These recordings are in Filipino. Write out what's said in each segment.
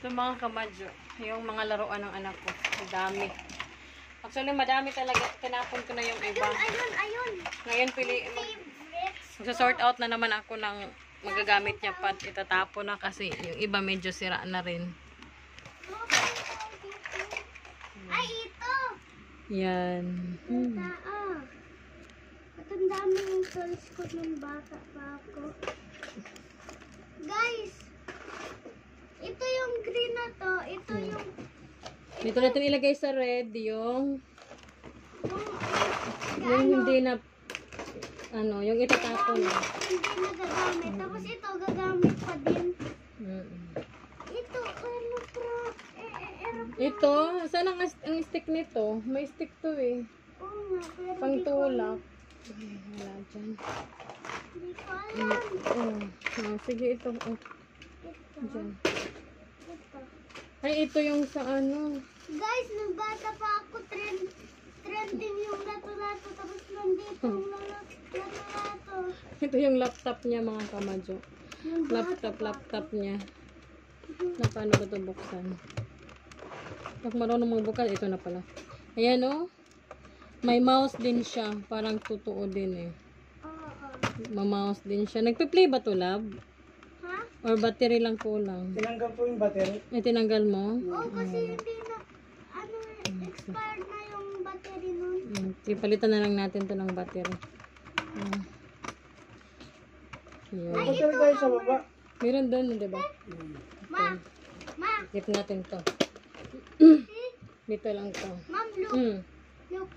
Ito mga kamadyo, yung mga laruan ng anak ko. Madami. Actually, madami talaga. Tinapon ko na yung iba. Ayun. Ngayon, mag-sort out na naman ako ng magagamit niya pa. Itatapon na kasi yung iba medyo sira na rin. Ay, ito! Yan. At ang dami yung toys ko nung bata pa ako. Guys! Ito yung green na to. Ito yung... Dito natin ilagay sa red yung hindi na yung itatapon. Hindi na gagamit. Tapos ito gagamit pa din. Ito, Ito, saan ang stick nito? May stick to eh. Oo nga, pero Pangtulak. Wala dyan. Hindi ko alam. Sige, ito. Ito. Dyan. Ito. Ay, ito yung sa ano. Guys, nung bata pa ako, trending yung lato-lato. Tapos nandito yung lato-lato. Ito yung laptop niya mga kamadyo. Laptop niya. Na paano ba ito buksan? Pag marunong magbukas, ito na pala. Ayan o. May mouse din siya. Parang totoo din eh. Ma-mouse din siya. Nagpe-play ba to, love? Ha? Or battery lang kulang? Tinanggal po yung battery. Ay, tinanggal mo? Oo, kasi hindi na, expired na yung battery nun. Palitan na lang natin to ng battery. Yun. Battery tayo sa baba. Meron doon, di ba? Ma! Hit natin to. Dito lang to. Ma'am, look. Look.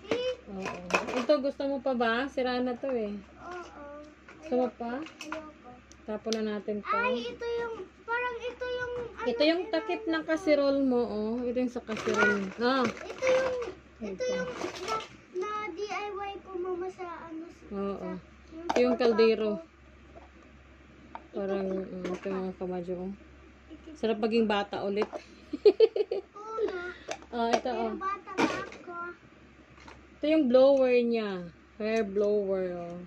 See? Oo. Ito, gusto mo pa ba? Sira na to eh. Oo. Gusto mo pa? Ayoko. Tapon na natin to. Ay, ito yung, parang ito yung, Ito yung takip ng kasirol mo, oh. Ito yung sa kasirol. ito yung na DIY ko mama sa ano. Oo. Ito yung kaldero. Parang, ito yung mga kamadyo. Sarap maging bata ulit. Oo na. Ito, Pero bata pa ako. Ito yung blower niya. Hair blower, oh.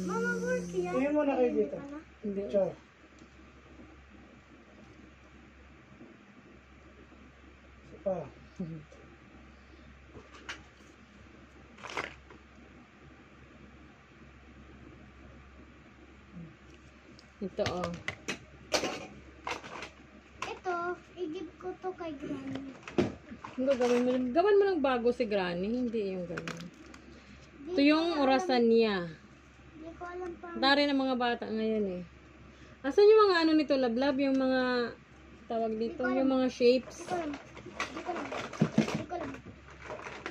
Mama, work yan. Tingin mo na kayo dito. Hindi. Ciao. Isa pa. Ito, oh. Ito, i-give ko to kay Granny. Hindi, gawin mo lang bago si Granny. Hindi yung ganun. Ito yung orasan niya. Hindi ko alam pa. Dari ng mga bata ngayon eh. Asan yung mga ano nito, lablab? Yung mga tawag dito, yung mga shapes. Hindi ko alam.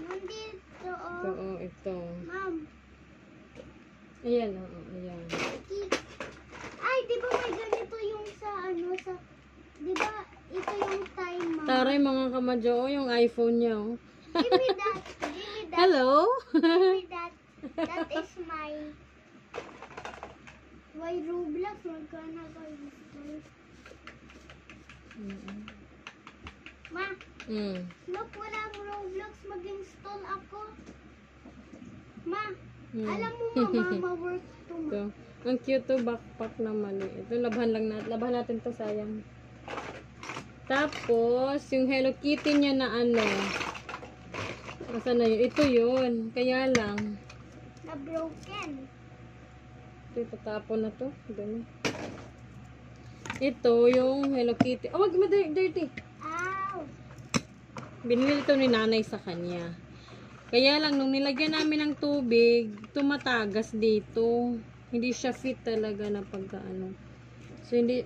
Nandito, Ito, oh, ito. Ma'am. Ayan, oh, ayan. Ay, di ba may ganito yung sa ano, di ba ito yung time, ma'am? Taray mga kamadyo, oh, yung iPhone niya, oh. Give me that. Hello? Give me that. That is my Roblox. Magkana ko install. Ma, look, walang Roblox. Mag-install ako. Ma, alam mo ma-work to, ma. Ito. Ang cute to, backpack naman eh. Ito, labahan natin to, sayang. Tapos, yung Hello Kitty niya na ano. Asan na yun? Ito yun. Kaya lang. Na broken. Ito, itatapon na to. Ganun. Ito, yung Hello Kitty. Oh, wag mo, dirty. Ow! Binili ito ni nanay sa kanya. Kaya lang, nung nilagyan namin ng tubig, tumatagas dito. Hindi siya fit talaga na pagkaano. So, hindi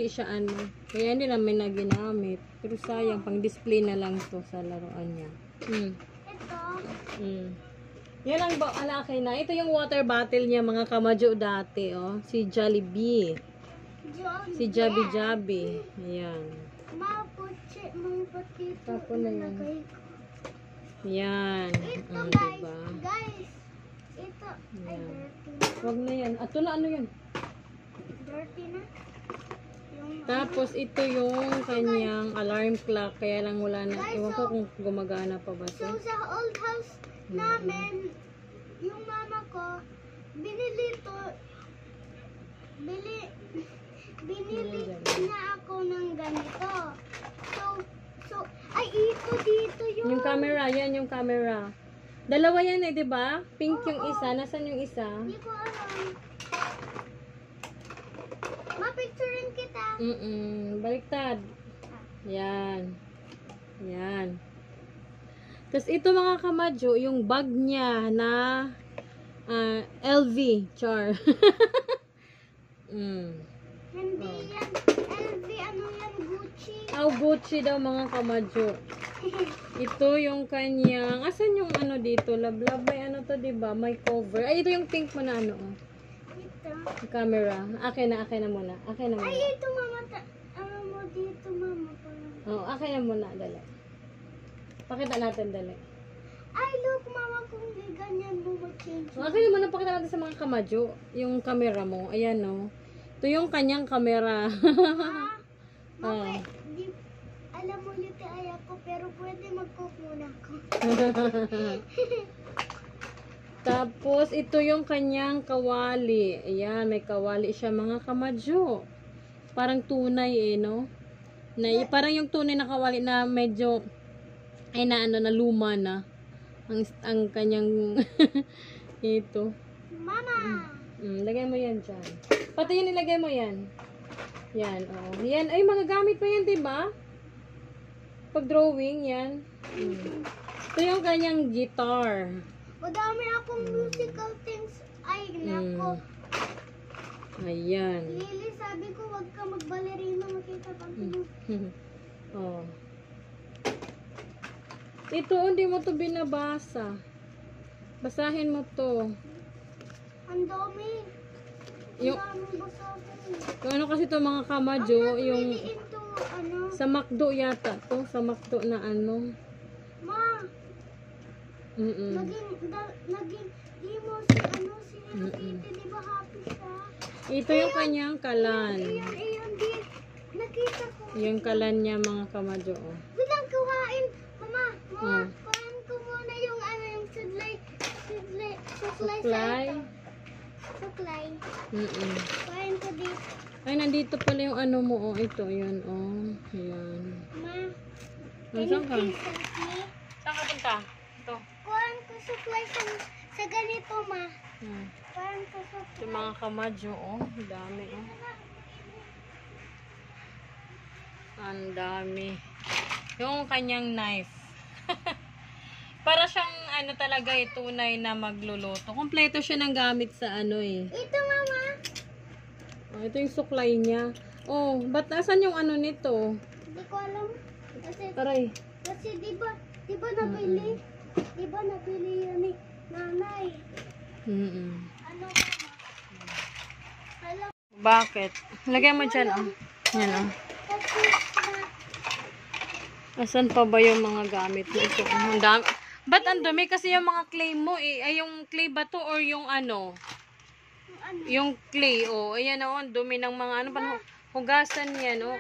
siya ano. Kaya hindi namin na ginamit. Pero sayang, pang display na lang to sa laruan niya. Ito. Yan ang alakay na. Ito yung water bottle niya, mga kamadyo dati, oh. Si Jollibee. Si Jabi Jabi. Ayan. Mga potito. Tapon na yan. Yan. Ito, guys. Diba? Guys. Ito. Ay, Yan. dirty. Wag na yan. Ato na, ano yan? Dirty na. Tapos, ito yung kanyang alarm clock. Kaya lang wala na. Ewan ko kung gumagana pa ba ito. So, sa old house namin, yung mama ko, binili niya ako ng ganito. camera. Yan yung camera. Dalawa yan eh, di ba? Pink yung isa. Nasaan yung isa? Hindi ko alam. Mapicturein kita. Baliktad. Yan. Yan. Tapos ito mga kamadyo, yung bag niya na LV. Char. Hindi yan. LV, ano yan? Gucci. Gucci daw mga kamadyo. Ito yung kanyang, asan yung ano dito? Lablab, may ano to, diba? May cover. Ay, ito yung pink mo na ano. Ito. Camera. Akin na muna. Akin na muna. Ay, ito mama. Ano mo dito mama? Oh, akin na muna. Dali. Pakita natin, dali. Ay, look mama, kung di ganyan mo mag-change. Oh, akin na muna, pakita natin sa mga kamadyo. Yung camera mo. Ayan, no. Ito yung kanyang camera. Mama, alam mo yung ay ako, pero pwede mag-cook muna ako. Tapos, ito yung kanyang kawali. Ayan, may kawali siya mga kamadyo. Parang tunay eh, no? Parang yung tunay na kawali na medyo, ay na ano, na luma na. Ang kanyang, ito. Mama! Lagay mo yan dyan. Pati yun, ilagay mo yan. Yan, oh. Yan, ay, magagamit mo yan, diba? Pag drawing, yan. Ito yung kanyang guitar. Madami akong musical things. Ay, nako. Ayan. Lily, sabi ko, wag ka magbalerino. Makita pa Oh. Ito, hindi mo to binabasa. Basahin mo to. Ang dami. Yung, Ang daming basahin. yung ano kasi to mga kamadyo, yung Ito, ano? sa McDo yata to. Sa McDo na ano. Ma, naging, di mo si, ano, si Hello Kitty, di ba happy siya? Ito yung kanyang kalan. Iyon, di, nakita ko. Yung kalan niya mga kamadyo. Oh. Bilang kuhain, mama, Oh. kuhain ko muna yung, ano, yung suklay Suklay. sa ito. Suklay. Kuhain ko dito. Ay, nandito pala yung ano mo. Oh, ito. Yun. Oh. Ayan. Ma, Nasaan ka? please help me? Saan ka punta? Ito. Kuhain ko suklay sa ganito, ma. Hmm. Kuhain ko Ito suklay. mga kamadyo. Oh. Ang dami. Oh. Ang dami. Yung kanyang knife. Para siyang ano talaga eh, tunay na magluluto. Kompleto siya ng gamit sa ano eh. Ito, mama. Oh, ito yung suklay niya. Oh, ba't nasan yung ano nito? Hindi ko alam. Kasi Taray. di ba nabili? Di ba nabili yan ni nanay? Ano, mama? Alam, Bakit? Lagay mo dyan, oh. Yan, oh. kasi Asan pa ba yung mga gamit mo? Ito, ang dami. Ba't ang dumi? Kasi yung mga clay mo, eh. Ay, yung clay ba to or yung ano? ano, Yung clay, oh. Ayan, oh. Ang dumi ng mga ano pa. Hugasan yan, oh.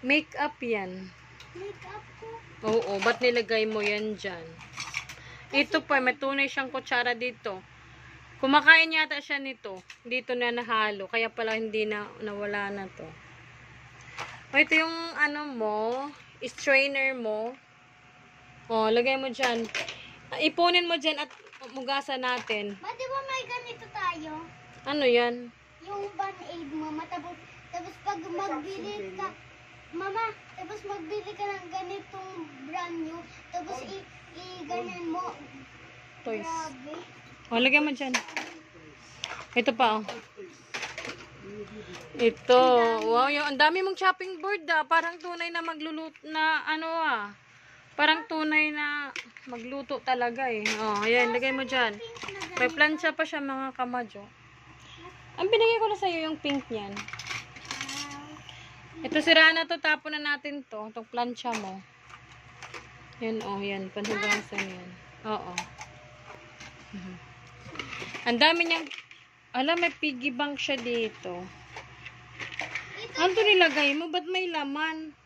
Make-up yan. makeup ko. Oo, ba't nilagay mo yan dyan? Ito pa, may tunay siyang kutsara dito. Kumakain yata siya nito. Dito na nahalo. Kaya pala hindi na nawala na to. O, ito yung ano mo, strainer mo. O, lagay mo dyan. Ipunin mo dyan at mugasan natin. Ma, di ba may ganito tayo? Ano yan? Yung Band-Aid, mama. Tapos pag magbili ka, mama, tapos magbili ka ng ganitong brand new, tapos i-ganyan mo. Toys. Grabe. O, lagay mo dyan. Ito pa, oh. Ito. Wow, yung, ang dami mong chopping board, ah. Parang tunay na magluluto na, ano, ah. Parang tunay na magluto talaga, eh. Oh, ayan, lagay mo dyan. May plancha pa siya, mga kamadyo. Ang binigay ko na sa'yo yung pink niyan. Ito, sira na to. Tapon na natin to. Itong plancha mo. Yan, oh, yan. Panhugasan yan. Oo. Ang dami niyang, alam, may piggy bank siya dito. Ano to nilagay mo? Ba't may laman?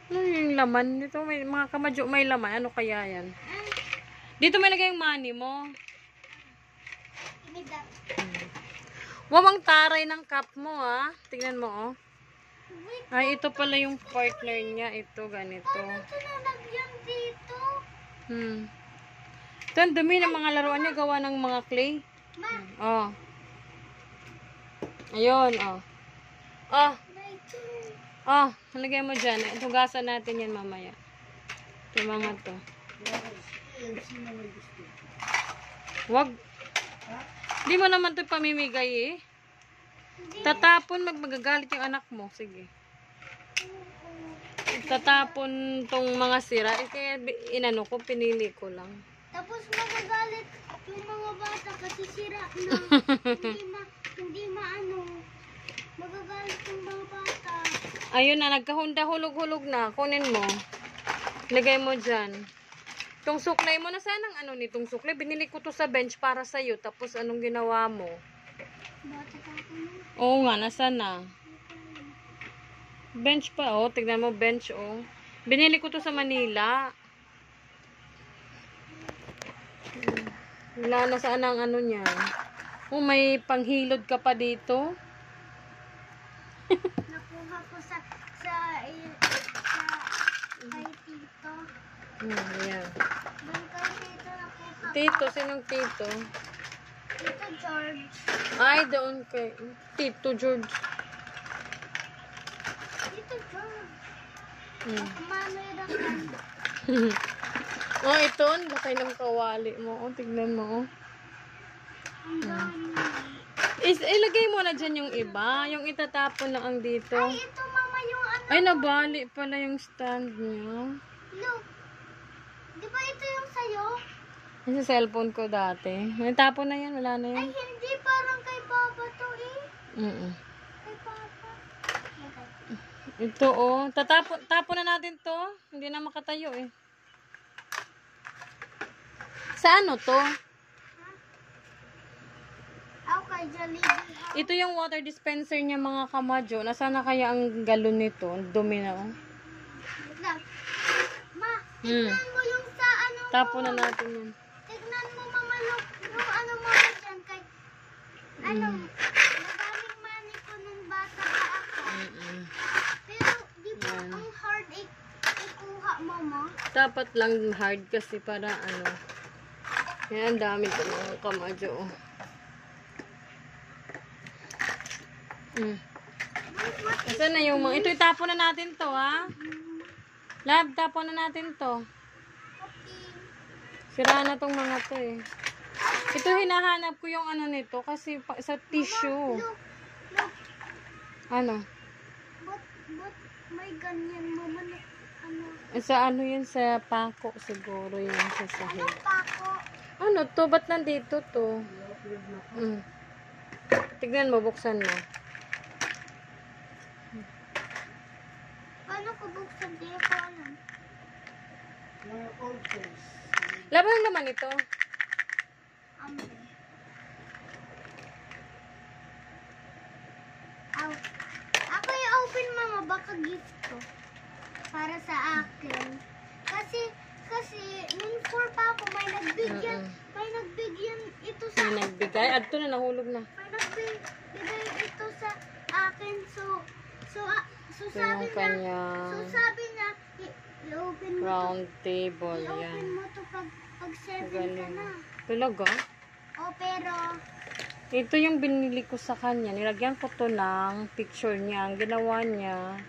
Ano yung laman? Dito may mga kamadyo, may laman. Ano kaya yan? Dito may lagay yung money mo. Imida. Wawang taray ng cup mo, ah. Tingnan mo, oh. Wait, Ay, ito pala yung partner niya. Ito, ganito. ito nalagyan dito. Ito, ang dumi ng mga laruan niya. Gawa ng mga clay. Ma, Oh. Ayun, oh. Oh, ito. oh. Halagay mo dyan. Hugasan natin yan mamaya. Ito mga to. Wag. Di mo naman ito pamimigay eh. Tatapon, magagalit yung anak mo. Sige. Tatapon tong mga sira. Eh, kaya inano ko, pinili ko lang. Tapos magagalit yung mga bata kasi sira na. hindi maano. Magagalit yung mga bata. Ayun na, nagkahunda hulog-hulog na. Kunin mo. Lagay mo dyan. Itong suklay mo, na sanang ano nitong suklay? Binili ko to sa bench para sa'yo. Tapos anong ginawa mo? Bata pa ako na. Oo nga, nasaan na? Bench pa, oh. Tignan mo, bench, oh. Binili ko to sa Manila. Wala na saan ang ano niya. Oh, may panghilod ka pa dito. Nakuha ko sa kay Tito. Ayan. Doon kay Tito nakuha. Tito, sinong tito? Tito George. Ay, doon kay Tito George. Tito George. Hmm. Manoy Rakan. Oh, ito, ang laki ng kawali mo. Oh, tignan mo, oh. Ang dami. Ilagay mo na dyan yung iba. Yung itatapon lang ang dito. Ay, ito mama yung ano. Ay, nabali pala yung stand niya. Look. Di ba ito yung sayo? Yung sa cellphone ko dati. Natapon na yan, wala na Ay, yan. hindi. Parang kay Papa to eh. Kay Papa. Ito, oh. Tapon na natin to. Hindi na makatayo, eh. Sa ano to? Ako kay Jollibee. Ito yung water dispenser niya, mga kamadyo. Nasaan na kaya ang galon nito? Ang dumi na, oh. Wait lang. Ma, Hmm. tignan mo yung sa ano. Tapon na natin yan. Tignan mo mama yung ano mama dyan kay ano. Maraming money ko nung bata pa ako. Pero di ba Yan. ang hard ikuha mama? Dapat lang hard kasi para ano. Yan, ang dami ko mga kamadyo, oh. Asan na yung mga... Ito, itapon na natin to, ha? Lab, tapon na natin to. Sira na tong mga to, eh. Ito, hinahanap ko yung ano nito kasi sa tissue. Look, Ano? but may ganyan mama na ano. Sa ano yun? Sa pako siguro yun sa sahig. Anong pako? Ano to? Ba't nandito to? Tignan mo, buksan mo. Paano ko buksan? Di ko alam. Mga old face. Laban naman ito. Aw. Ako i-open mama, baka gift ko. Para sa akin. Kasi, nung 4 pa ako, may nagbigyan ito sa, May nagbigay. Adto na, nahulog na. may nagbigay ito sa akin. So Ito sabi yung kanya niya, i-open mo round table. to, i-open Yan. mo to pag 7 ka Galing. na. Talaga? O, pero, Ito yung binili ko sa kanya. Nilagyan ko to ng picture niya. Ang ginawa niya,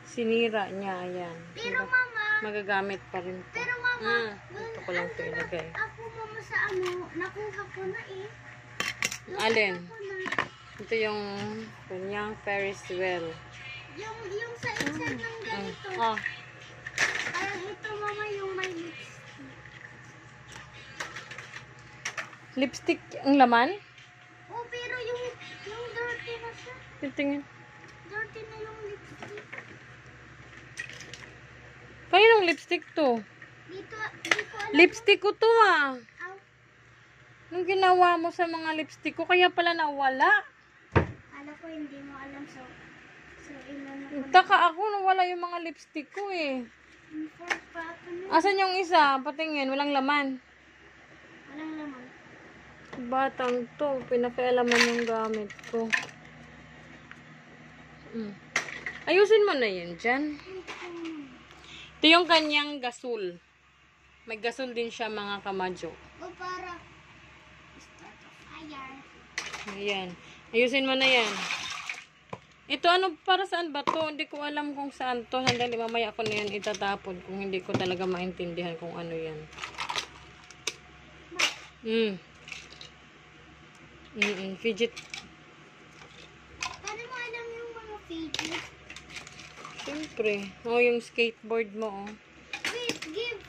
sinira niya. Ayan. pero mama, Magagamit pa rin to. pero mama, Ito ko lang ito ilagay. ako mama sa ano, nakuha ko na eh. Alin? Nakuha ko na. Ito yung kanyang Ferris wheel. Yung sa isa ng ganito. Ah, Parang ito mama yung may lips. lipstick ang laman? Oh, pero yung dirty na siya. Tingin. Dirty na yung lipstick. Kaninong lipstick to? Di ko alam. Lipstick ko to, ah. Aw, Nung ginawa mo sa mga lipstick ko, kaya pala nawala. alam ko hindi mo alam so inano ko. Taka ako, nawala yung mga lipstick ko, eh. Yung fourth pa ako na. Asan yung isa? Patingin, walang laman. Walang laman. Batang to, pinakialaman yung gamit ko. Ayusin mo na yan dyan. Ito yung kanyang gasol. May gasol din siya mga kamadyo. O para start a fire. Ayan. Ayusin mo na yan. Ito ano, para saan ba to? Hindi ko alam kung saan to. Sandali, mamaya ko na yan itatapon kung hindi ko talaga maintindihan kung ano yan. Fidget. Paano mo alam yung mga fidget? Siyempre. Oh, yung skateboard mo, oh. Wait, give.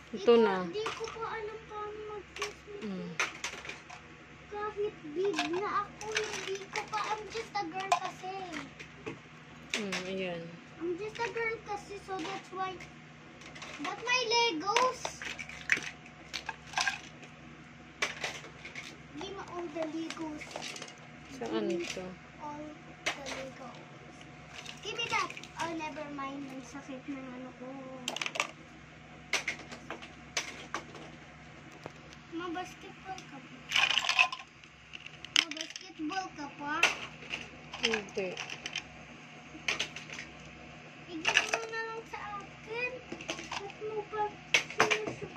Ito na. Hindi ko pa alam paano mag-kiss. Mm. Kahit big na ako, hindi ko pa. I'm just a girl kasi. Ayan. I'm just a girl kasi, so that's why. But my Legos. Give me all the Legos. Saan ito? All the Legos. Give me that. Oh, never mind. Ang sakit ng ano ko. Ma-basketball ka pa. Ma-basketball ka pa. Hindi. Igyan mo na lang sa akin. Ba't mo pa sinusuk?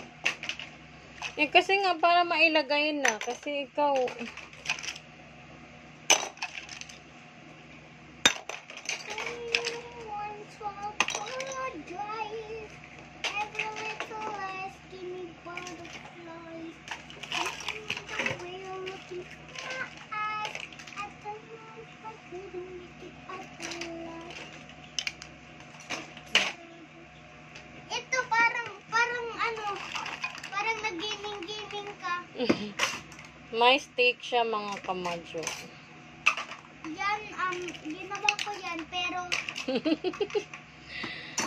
Eh, kasi nga, para mailagay na. Kasi ikaw, Someone to apologize. Every little lies give me butterflies. The way you're looking in my eyes. At the moment I couldn't make it up alive. Ito parang nag-gaming ka. may steak siya mga kamadyo. Yan, ginawa ko yan, pero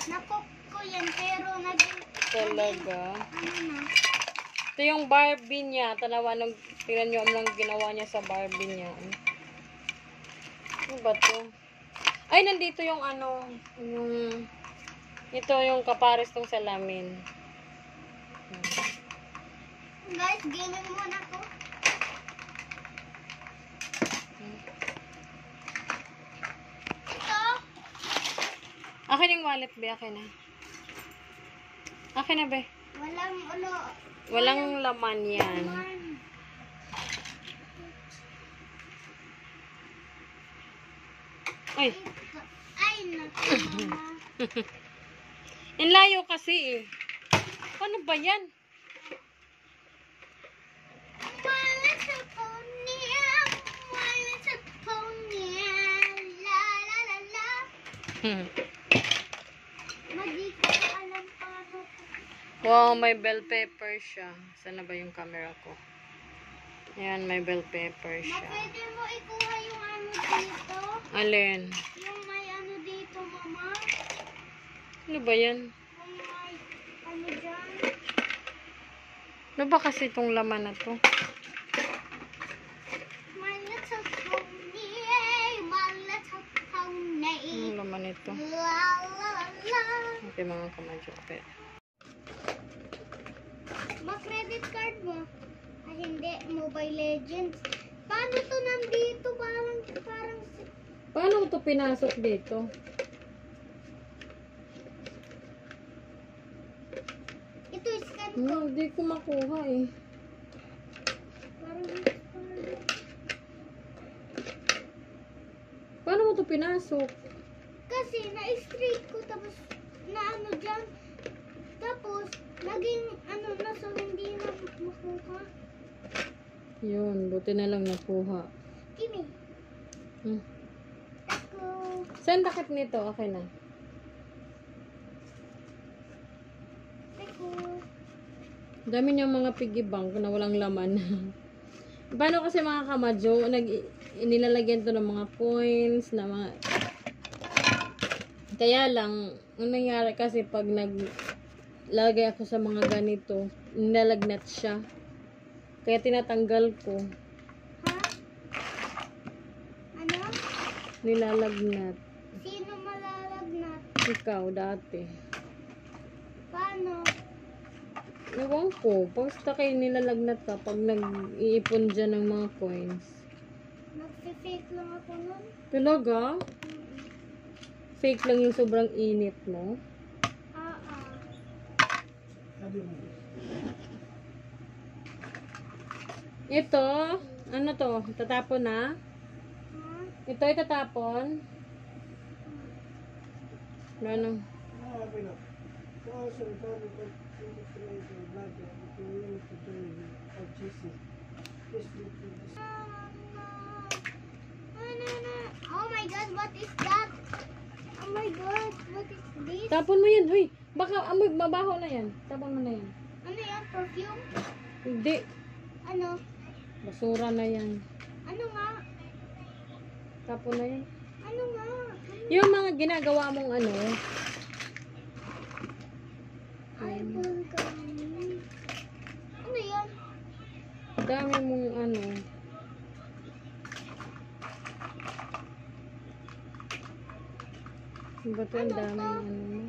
nakook ko yan, pero Talaga. ano na, Ito yung Barbie niya. Tingnan nyo ang ginawa niya sa Barbie niya. Ano ba to? Ay, nandito yung ano, ito yung kapares tong salamin. guys, gaming muna ko. Ito, Akin yung wallet, be. Akin na. Akin na, be. walang Laman yan. man. Ay, Ay, naku, mama. ang layo kasi eh. Ano ba yan? My little pony, my little pony, la la la la. Madi ko alam paano. Wow, may bell pepper siya. Saan na ba yung camera ko? Ayan, may bell pepper siya. Pwede mo ikuha yung ano dito? Alin? Yung may ano dito, mama? Ano ba yan? Yung may ano dyan? Ano ba kasi itong laman na to? My little pony, my little pony. Anong laman nito? La la la. Okay, mga kamadyo. Okay. Ma-credit card mo? Ay, hindi. Mobile Legends. Paano to nandito? Parang Paano ito pinasok dito? ito scan ko. Hindi ko makuha eh. Parang Paano mo ito pinasok? kasi na-straight ko tapos na ano dyan. Tapos naging ano na so hindi na makuha. Yun, buti na lang nakuha. Kimi. Hmm. Let's go. Saan takip nito? Okay na. Let's go. Dami niyang mga piggy bank na walang laman. Paano kasi mga kamadyo, inilalagyan to ng mga coins, na mga... Kaya lang, ang nangyari kasi pag naglagay ako sa mga ganito, nilalagnat siya. Kaya tinatanggal ko. Ha? Ano? Nilalagnat. Sino malalagnat? Ikaw dati. Paano? Ewan ko. Basta kayo nilalagnat ka pag nag-iipon dyan ng mga coins. Nagfe-fake lang ako nun. Talaga? Fake lang yung sobrang init mo? Sabi mo. Ito, ano to? Tatapon na? Huh? Ito itatapon? Ano? Okay na. Also, recover but influence your blood if you will to do of Jesus. Please look for this. Oh my god, what is that? Oh my god, what is this? Tapon mo yan, huy! Baka amoy, mabaho na yan. Tapon mo na yan. Ano yan? Perfume? Hindi. Ano? Basura na yan. Ano nga? Tapon na yan. Ano nga? Yung mga ginagawa mong ano, Eyeball gummy. Ano yan? dami mong ano, ba't ang dami ng ano mo?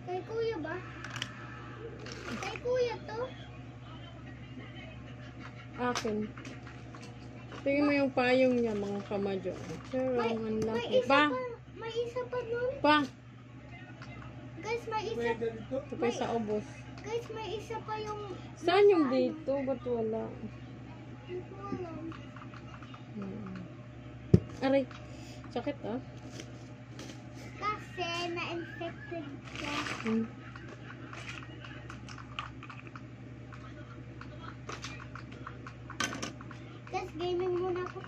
Kay kuya ba? Kay kuya to? Akin. Tingin mo yung payong niya, mga kamadyo. Sure, May, ang may laki. isa Pa! pa. May isa pa nun. Pa! Guys, may isa. Pwede dito. Ito pa sa ubos. Guys, may isa pa yung... Saan yung dito? Ba't wala? Hindi ko alam. Aray. Sakit ah. Kasi na-infected ka. Hmm. Guys, gaming muna ako.